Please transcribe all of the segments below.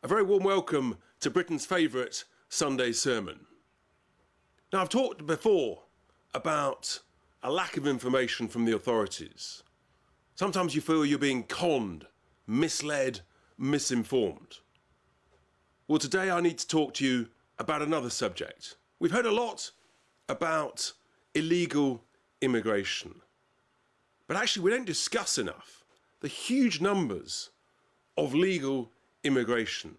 A very warm welcome to Britain's favourite Sunday sermon. Now, I've talked before about a lack of information from the authorities. Sometimes you feel you're being conned, misled, misinformed. Well, today I need to talk to you about another subject. We've heard a lot about illegal immigration, but actually we don't discuss enough the huge numbers of legal immigration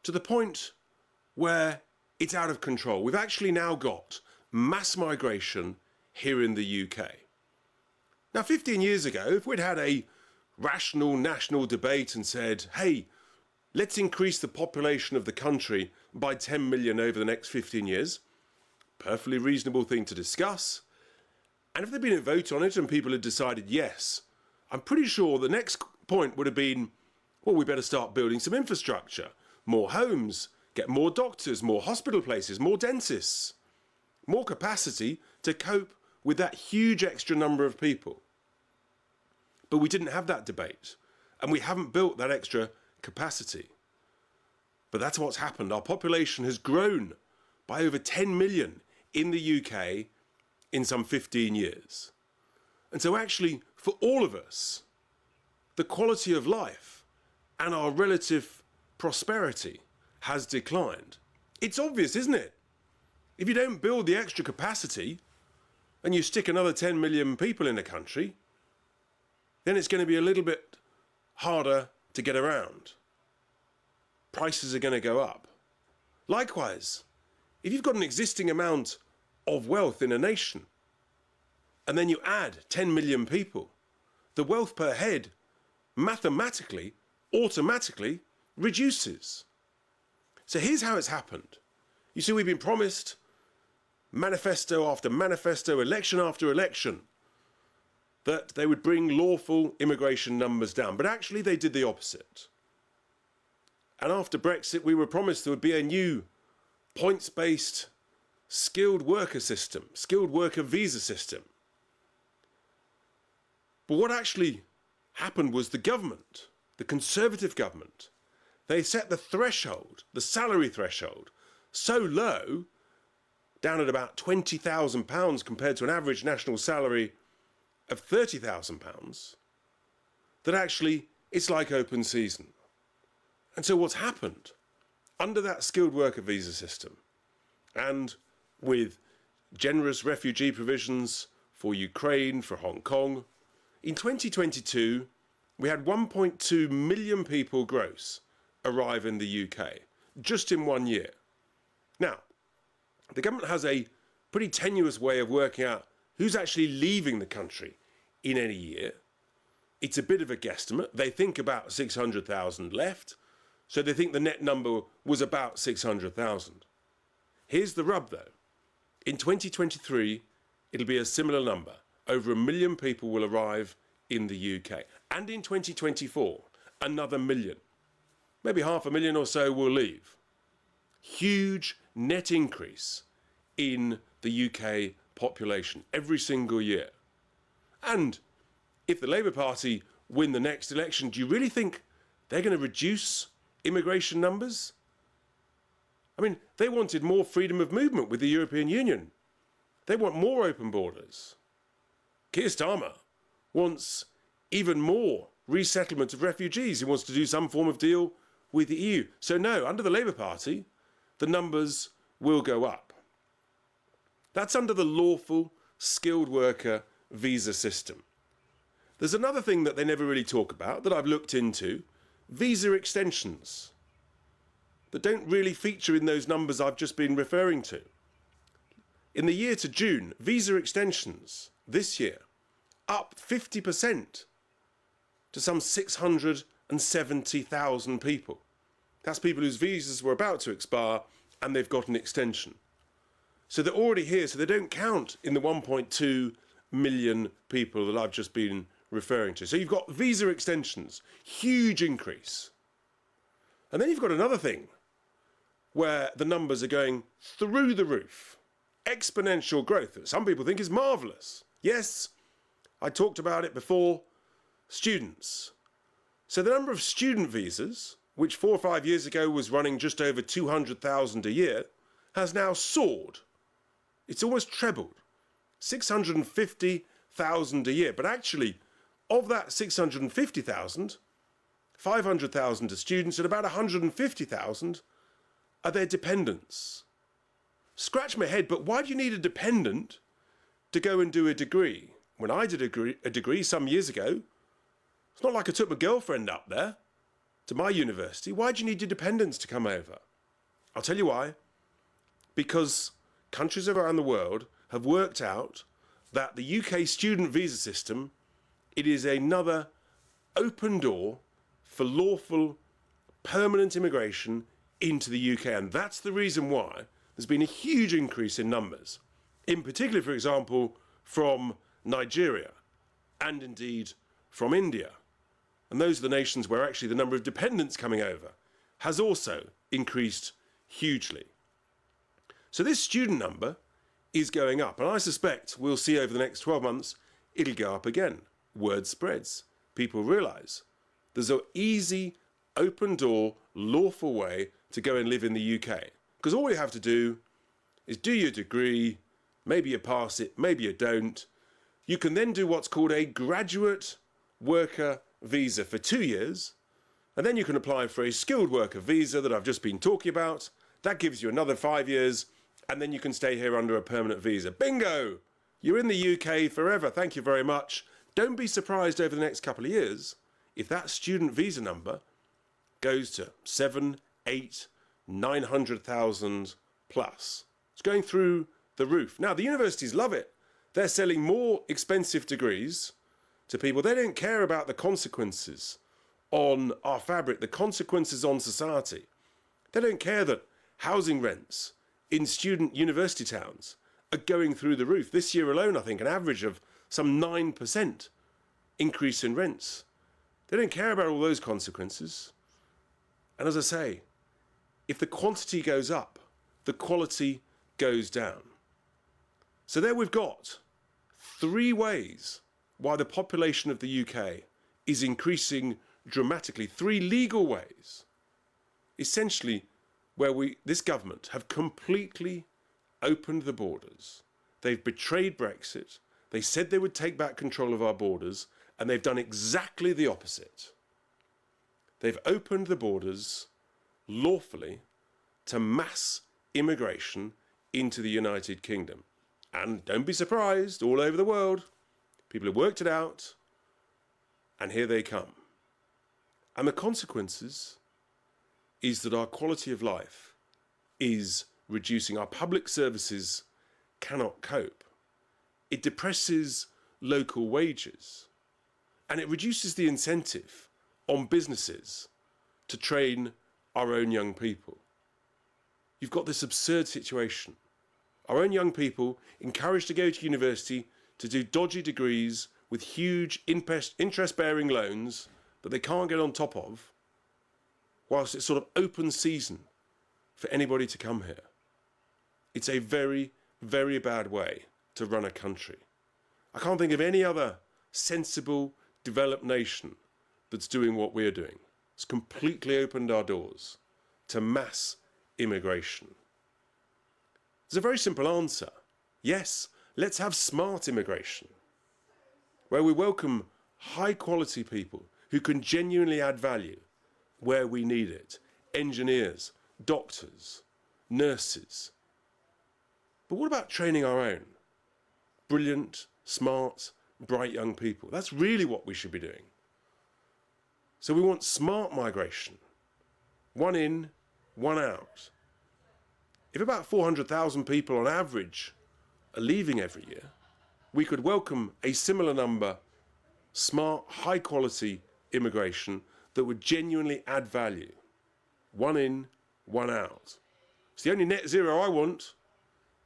to the point where it's out of control. We've actually now got mass migration here in the UK. Now, 15 years ago, if we'd had a rational national debate and said, hey, let's increase the population of the country by 10 million over the next 15 years, perfectly reasonable thing to discuss. And if there'd been a vote on it and people had decided yes, I'm pretty sure the next point would have been, well, we better start building some infrastructure, more homes, get more doctors, more hospital places, more dentists, more capacity to cope with that huge extra number of people. But we didn't have that debate, and we haven't built that extra capacity. But that's what's happened. Our population has grown by over 10 million in the UK in some 15 years. And so actually, for all of us, the quality of life and our relative prosperity has declined. It's obvious, isn't it? If you don't build the extra capacity and you stick another 10 million people in a country, then it's going to be a little bit harder to get around. Prices are going to go up. Likewise, if you've got an existing amount of wealth in a nation and then you add 10 million people, the wealth per head mathematically automatically reduces. So here's how it's happened. You see, we've been promised manifesto after manifesto, election after election, that they would bring lawful immigration numbers down. But actually they did the opposite. And after Brexit, we were promised there would be a new points-based skilled worker system, skilled worker visa system. But what actually happened was the government, the Conservative government, they set the threshold, the salary threshold, so low, down at about £20,000 compared to an average national salary of £30,000, that actually it's like open season. And so what's happened, under that skilled worker visa system, and with generous refugee provisions for Ukraine, for Hong Kong, in 2022, we had 1.2 million people gross arrive in the UK, just in 1 year. Now, the government has a pretty tenuous way of working out who's actually leaving the country in any year. It's a bit of a guesstimate. They think about 600,000 left, so they think the net number was about 600,000. Here's the rub, though. In 2023, it'll be a similar number. Over 1 million people will arrive in the UK. And in 2024, another million. Maybe 500,000 or so will leave. Huge net increase in the UK population every single year. And if the Labour Party win the next election, do you really think they're going to reduce immigration numbers? I mean, they wanted more freedom of movement with the European Union. They want more open borders. Keir Starmer wants even more resettlement of refugees. He wants to do some form of deal with the EU. So no, under the Labour Party, the numbers will go up. That's under the lawful skilled worker visa system. There's another thing that they never really talk about that I've looked into, visa extensions, that don't really feature in those numbers I've just been referring to. In the year to June, visa extensions this year up 50% to some 670,000 people. That's people whose visas were about to expire and they've got an extension. So they're already here, so they don't count in the 1.2 million people that I've just been referring to. So you've got visa extensions, huge increase. And then you've got another thing where the numbers are going through the roof. Exponential growth that some people think is marvellous. Yes, I talked about it before. Students. So the number of student visas which 4 or 5 years ago was running just over 200,000 a year, has now soared. It's almost trebled. 650,000 a year. But actually, of that 650,000, 500,000 are students and about 150,000 are their dependents. Scratch my head, but why do you need a dependent to go and do a degree? When I did a degree some years ago, it's not like I took my girlfriend up there to my university. Why do you need your dependents to come over? I'll tell you why. Because countries around the world have worked out that the UK student visa system, it is another open door for lawful permanent immigration into the UK. And that's the reason why there's been a huge increase in numbers. In particular, for example, from Nigeria and indeed from India. And those are the nations where actually the number of dependents coming over has also increased hugely. So this student number is going up. And I suspect we'll see over the next 12 months, it'll go up again. Word spreads. People realise there's an easy, open door, lawful way to go and live in the UK. Because all you have to do is do your degree, maybe you pass it, maybe you don't. You can then do what's called a graduate worker visa for 2 years, and then you can apply for a skilled worker visa that I've just been talking about. That gives you another 5 years, and then you can stay here under a permanent visa. Bingo! You're in the UK forever. Thank you very much. Don't be surprised over the next couple of years if that student visa number goes to 7, 8, 900,000 plus. It's going through the roof. Now, the universities love it. They're selling more expensive degrees to people. They don't care about the consequences on our fabric, the consequences on society. They don't care that housing rents in student university towns are going through the roof. This year alone, I think, an average of some 9% increase in rents. They don't care about all those consequences. And as I say, if the quantity goes up, the quality goes down. So there we've got 3 ways why the population of the UK is increasing dramatically. 3 legal ways, essentially, where this government have completely opened the borders. They've betrayed Brexit. They said they would take back control of our borders, and they've done exactly the opposite. They've opened the borders lawfully to mass immigration into the United Kingdom. And don't be surprised, all over the world, people have worked it out, and here they come. And the consequences is that our quality of life is reducing. Our public services cannot cope. It depresses local wages, and it reduces the incentive on businesses to train our own young people. You've got this absurd situation. Our own young people encouraged to go to university to do dodgy degrees with huge interest-bearing loans that they can't get on top of, whilst it's sort of open season for anybody to come here. It's a very, very bad way to run a country. I can't think of any other sensible, developed nation that's doing what we're doing. It's completely opened our doors to mass immigration. There's a very simple answer. Yes, let's have smart immigration, where we welcome high-quality people who can genuinely add value where we need it. Engineers, doctors, nurses. But what about training our own? Brilliant, smart, bright young people. That's really what we should be doing. So we want smart migration. 1 in, 1 out. If about 400,000 people on average are leaving every year, we could welcome a similar number, smart, high-quality immigration that would genuinely add value. 1 in, 1 out. It's the only net zero I want,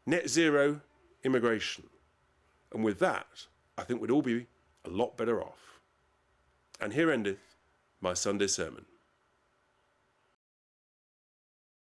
net zero immigration. And with that, I think we'd all be a lot better off. And here endeth my Sunday sermon.